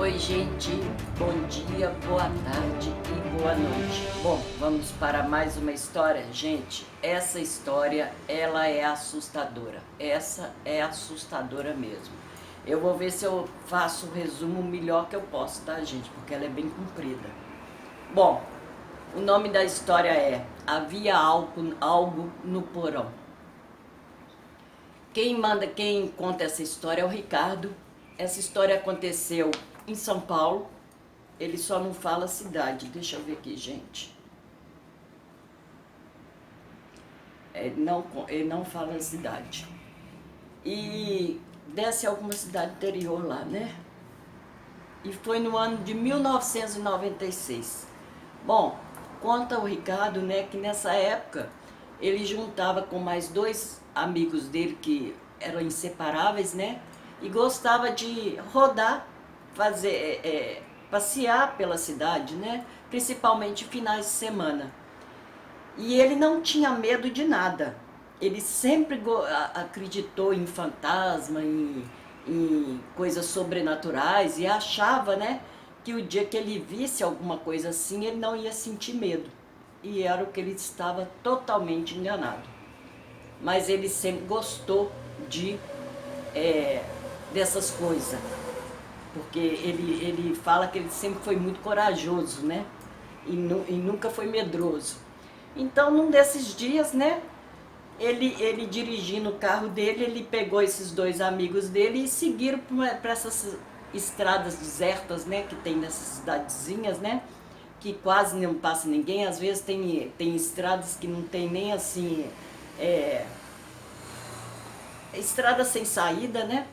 Oi, gente, bom dia, boa tarde e boa noite. Bom, vamos para mais uma história. Gente, essa história, ela é assustadora. Essa é assustadora mesmo. Eu vou ver se eu faço o resumo melhor que eu posso, tá, gente? Porque ela é bem comprida. Bom, o nome da história é Havia algo no porão. Quem conta essa história é o Ricardo. Essa história aconteceu em São Paulo. Ele só não fala a cidade. Deixa eu ver aqui, gente. Ele não fala a cidade. E desce alguma cidade interior lá, né? E foi no ano de 1996. Bom, conta o Ricardo, né, que nessa época ele juntava com mais dois amigos dele que eram inseparáveis, né? E gostava de rodar, passear pela cidade, né? Principalmente finais de semana. E ele não tinha medo de nada. Ele sempre acreditou em fantasma, em coisas sobrenaturais e achava, né, que o dia que ele visse alguma coisa assim, ele não ia sentir medo. E era o que ele estava totalmente enganado. Mas ele sempre gostou de dessas coisas, porque ele fala que ele sempre foi muito corajoso, né? E nunca foi medroso. Então, num desses dias, né? Ele dirigindo o carro dele, ele pegou esses dois amigos dele e seguiram para essas estradas desertas, né? Que tem nessas cidadezinhas, né? Que quase não passa ninguém. Às vezes tem estradas que não tem nem assim... estrada sem saída, né?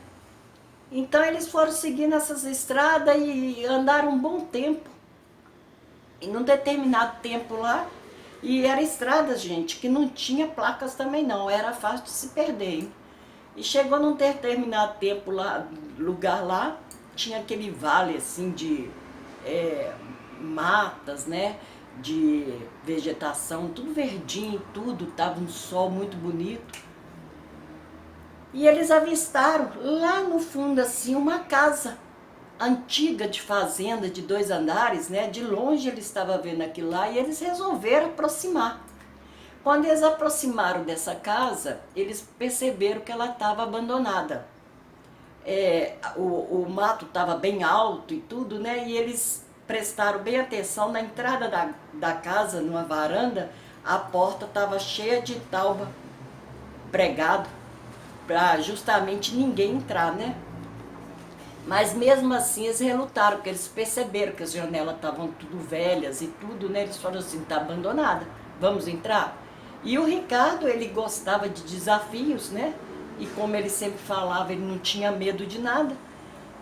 Então eles foram seguindo essas estradas e andaram um bom tempo. E num determinado tempo lá, e era estrada, gente, que não tinha placas também não, era fácil de se perder, hein? E chegou num determinado tempo lá, lugar lá, tinha aquele vale assim de matas, né? De vegetação, tudo verdinho, tudo, tava um sol muito bonito. E eles avistaram lá no fundo assim uma casa antiga de fazenda de 2 andares, né? De longe ele estava vendo aquilo lá e eles resolveram aproximar. Quando eles aproximaram dessa casa, eles perceberam que ela estava abandonada. O mato estava bem alto e tudo, né? E eles prestaram bem atenção na entrada da casa, numa varanda, a porta estava cheia de tauba pregado para justamente ninguém entrar, né? Mas mesmo assim eles relutaram, porque eles perceberam que as janelas estavam tudo velhas e tudo, né? Eles falaram assim, tá abandonada, vamos entrar? E o Ricardo, ele gostava de desafios, né? E como ele sempre falava, ele não tinha medo de nada.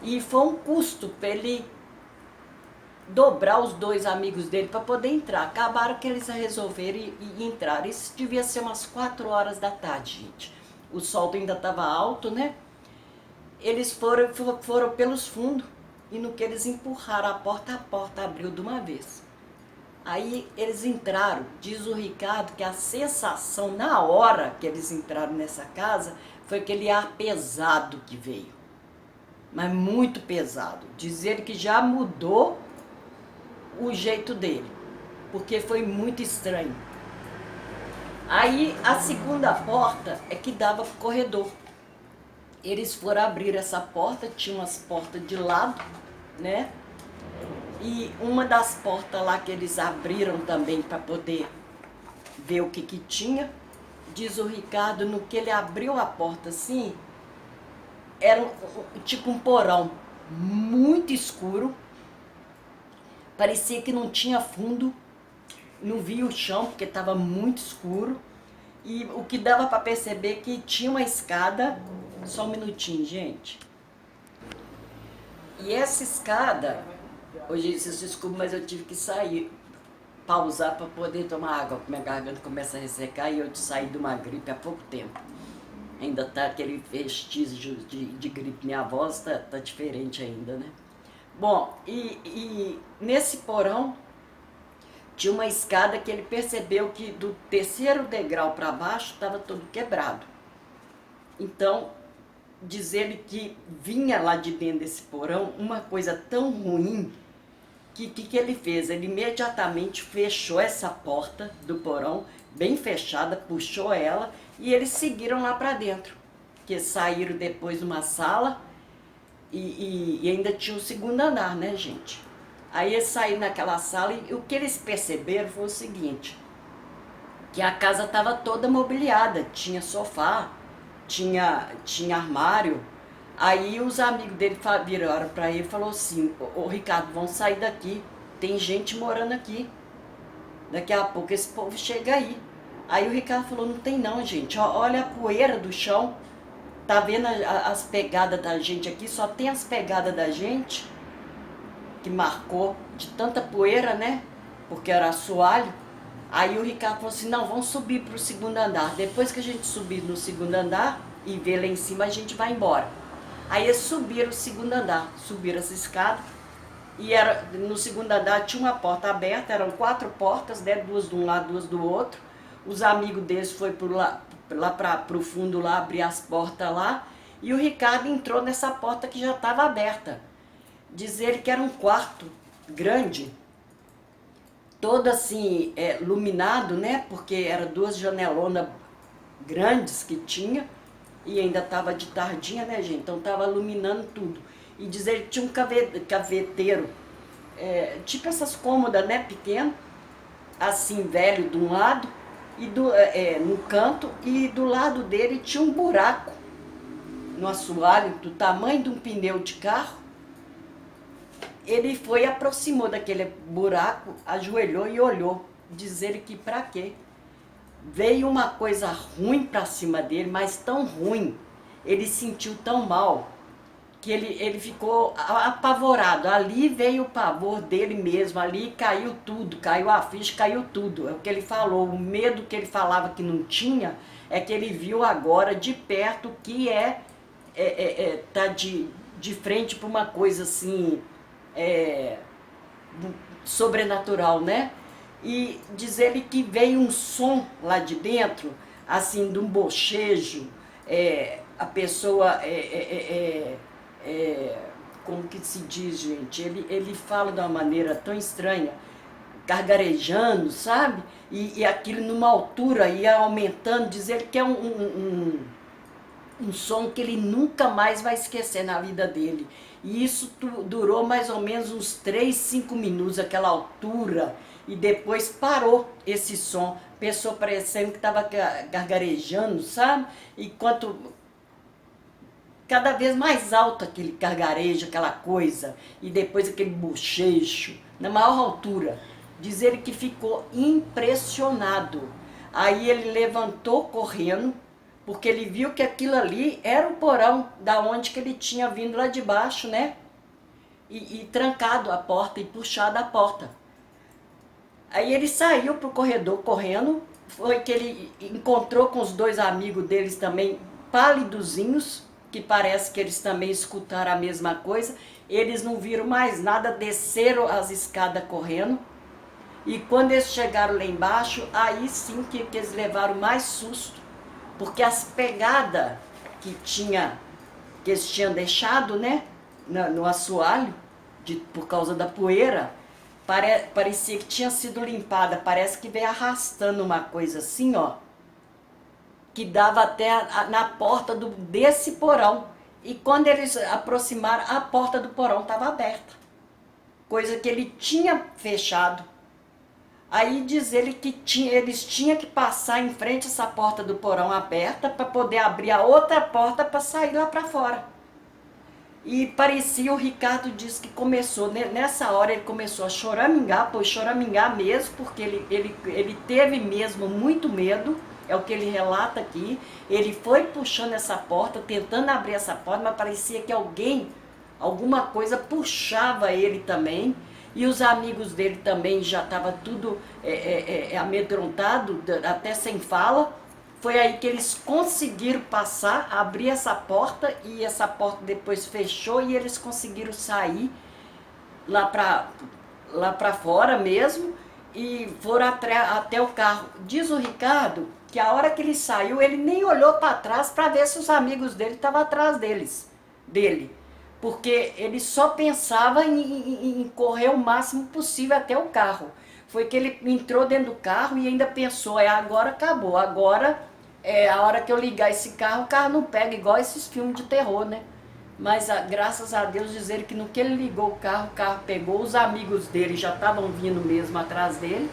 E foi um custo para ele dobrar os dois amigos dele para poder entrar. Acabaram que eles resolveram e entrar. Isso devia ser umas 4 horas da tarde, gente. O sol ainda estava alto, né? Eles foram pelos fundos e no que eles empurraram a porta abriu de uma vez. Aí eles entraram, diz o Ricardo que a sensação na hora que eles entraram nessa casa foi aquele ar pesado que veio, mas muito pesado. Diz ele que já mudou o jeito dele, porque foi muito estranho. Aí a segunda porta é que dava pro corredor. Eles foram abrir essa porta, tinha umas portas de lado, né? E uma das portas lá que eles abriram também para poder ver o que tinha, diz o Ricardo, no que ele abriu a porta assim, era tipo um porão muito escuro, parecia que não tinha fundo, não via o chão porque estava muito escuro. E o que dava para perceber que tinha uma escada, só um minutinho, gente. E essa escada, hoje vocês desculpem, mas eu tive que sair, pausar para poder tomar água, porque minha garganta começa a ressecar e eu saí de uma gripe há pouco tempo. Ainda tá aquele vestígio de gripe, minha voz tá diferente ainda, né? Bom, e nesse porão tinha uma escada que ele percebeu que do terceiro degrau para baixo estava todo quebrado. Então, diz ele que vinha lá de dentro desse porão uma coisa tão ruim que ele fez? Ele imediatamente fechou essa porta do porão, bem fechada, puxou ela e eles seguiram lá para dentro. Que saíram depois de uma sala e ainda tinha o segundo andar, né, gente? Aí eles saíram naquela sala e o que eles perceberam foi o seguinte, que a casa estava toda mobiliada, tinha sofá, tinha armário. Aí os amigos dele viraram para ele e falaram assim, ô Ricardo, vamos sair daqui, tem gente morando aqui, daqui a pouco esse povo chega aí. Aí o Ricardo falou, não tem não, gente, olha a poeira do chão, tá vendo as pegadas da gente aqui, só tem as pegadas da gente, que marcou de tanta poeira, né, porque era assoalho. Aí o Ricardo falou assim, não, vamos subir para o segundo andar, depois que a gente subir no segundo andar e ver lá em cima, a gente vai embora. Aí eles subiram o segundo andar, subiram essa escada, e no segundo andar tinha uma porta aberta, eram 4 portas, né, 2 de um lado, 2 do outro. Os amigos deles foram lá para o fundo, lá, abrir as portas lá, e o Ricardo entrou nessa porta que já estava aberta. Diz ele que era um quarto grande, todo assim, iluminado, né, porque eram 2 janelonas grandes que tinha, e ainda estava de tardinha, né, gente? Então estava iluminando tudo. E diz ele que tinha um caveteiro, tipo essas cômodas, né, pequeno, assim, velho de um lado, e no canto, e do lado dele tinha um buraco no assoalho, do tamanho de um pneu de carro. Ele foi e aproximou daquele buraco, ajoelhou e olhou. Diz ele que pra quê? Veio uma coisa ruim pra cima dele, mas tão ruim, ele sentiu tão mal, que ele ficou apavorado. Ali veio o pavor dele mesmo, ali caiu tudo, caiu a ficha, caiu tudo. É o que ele falou, o medo que ele falava que não tinha, é que ele viu agora de perto que tá de frente para uma coisa assim, sobrenatural, né? E diz ele que veio um som lá de dentro, assim, de um bochejo, a pessoa, como que se diz, gente? Ele fala de uma maneira tão estranha, gargarejando, sabe? E aquilo numa altura ia aumentando, diz ele que é um som que ele nunca mais vai esquecer na vida dele. E isso durou mais ou menos uns 3, 5 minutos, aquela altura, e depois parou esse som. Pessoa parecendo que estava gargarejando, sabe? Enquanto cada vez mais alto aquele gargarejo, aquela coisa, e depois aquele bochecho, na maior altura. Diz ele que ficou impressionado. Aí ele levantou correndo, porque ele viu que aquilo ali era o porão da onde que ele tinha vindo lá de baixo, né? E trancado a porta e puxado a porta. Aí ele saiu pro corredor correndo, foi que ele encontrou com os 2 amigos deles também, pálidozinhos, que parece que eles também escutaram a mesma coisa. Eles não viram mais nada, desceram as escadas correndo. E quando eles chegaram lá embaixo, aí sim que eles levaram mais susto, porque as pegadas que eles tinham deixado, né, no assoalho, por causa da poeira, parecia que tinha sido limpada, parece que veio arrastando uma coisa assim, ó, que dava até na porta desse porão. E quando eles aproximaram, a porta do porão estava aberta, coisa que ele tinha fechado. Aí diz ele que eles tinham que passar em frente a essa porta do porão aberta para poder abrir a outra porta para sair lá para fora. E parecia, o Ricardo disse que começou, nessa hora ele começou a choramingar, pois choramingar mesmo, porque ele teve mesmo muito medo, é o que ele relata aqui. Ele foi puxando essa porta, tentando abrir essa porta, mas parecia que alguma coisa puxava ele também. E os amigos dele também já estavam tudo amedrontado, até sem fala. Foi aí que eles conseguiram passar, abrir essa porta, e essa porta depois fechou e eles conseguiram sair lá para fora mesmo e foram até o carro. Diz o Ricardo que a hora que ele saiu, ele nem olhou para trás para ver se os amigos dele estavam atrás dele. Porque ele só pensava em correr o máximo possível até o carro. Foi que ele entrou dentro do carro e ainda pensou, agora acabou, agora é a hora que eu ligar esse carro, o carro não pega, igual esses filmes de terror, né? Mas graças a Deus dizer que no que ele ligou o carro pegou, os amigos dele já estavam vindo mesmo atrás dele,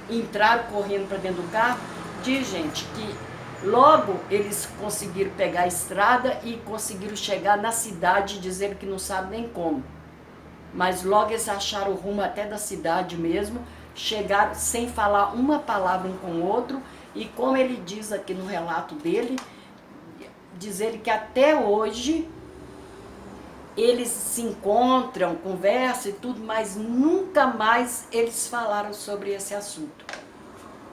entraram correndo para dentro do carro. Diz, gente, que logo eles conseguiram pegar a estrada e conseguiram chegar na cidade, dizendo que não sabe nem como. Mas logo eles acharam o rumo até da cidade mesmo, chegaram sem falar uma palavra um com o outro, e como ele diz aqui no relato dele, diz ele que até hoje eles se encontram, conversam e tudo, mas nunca mais eles falaram sobre esse assunto.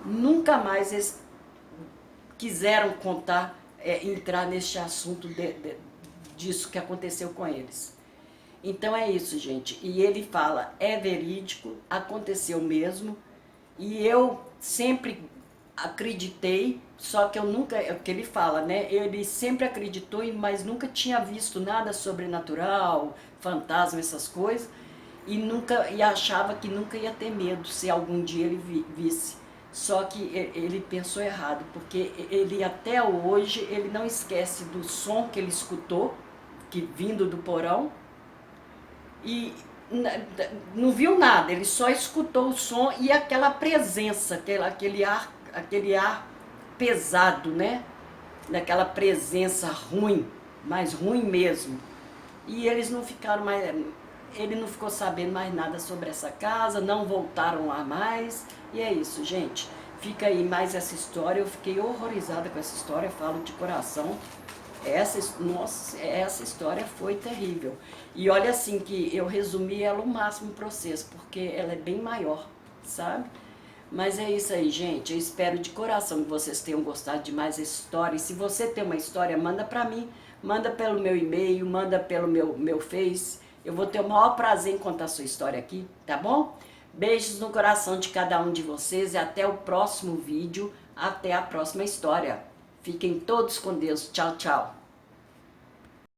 Nunca mais eles quiseram contar, entrar neste assunto disso que aconteceu com eles. Então é isso, gente. E ele fala, é verídico, aconteceu mesmo, e eu sempre acreditei, só que eu nunca, é o que ele fala, né? Ele sempre acreditou, mas nunca tinha visto nada sobrenatural, fantasma, essas coisas, e achava que nunca ia ter medo se algum dia ele visse. Só que ele pensou errado, porque ele até hoje ele não esquece do som que ele escutou, que vindo do porão, e não viu nada, ele só escutou o som e aquela presença, aquele ar pesado, né? Daquela presença ruim, mas ruim mesmo. E eles não ficaram mais, ele não ficou sabendo mais nada sobre essa casa, não voltaram lá mais. E é isso, gente. Fica aí mais essa história. Eu fiquei horrorizada com essa história, falo de coração. Nossa, essa história foi terrível. E olha assim que eu resumi ela o máximo para vocês, porque ela é bem maior, sabe? Mas é isso aí, gente. Eu espero de coração que vocês tenham gostado de mais essa história. E se você tem uma história, manda para mim. Manda pelo meu e-mail, manda pelo meu Face. Eu vou ter o maior prazer em contar a sua história aqui, tá bom? Beijos no coração de cada um de vocês e até o próximo vídeo. Até a próxima história. Fiquem todos com Deus. Tchau, tchau.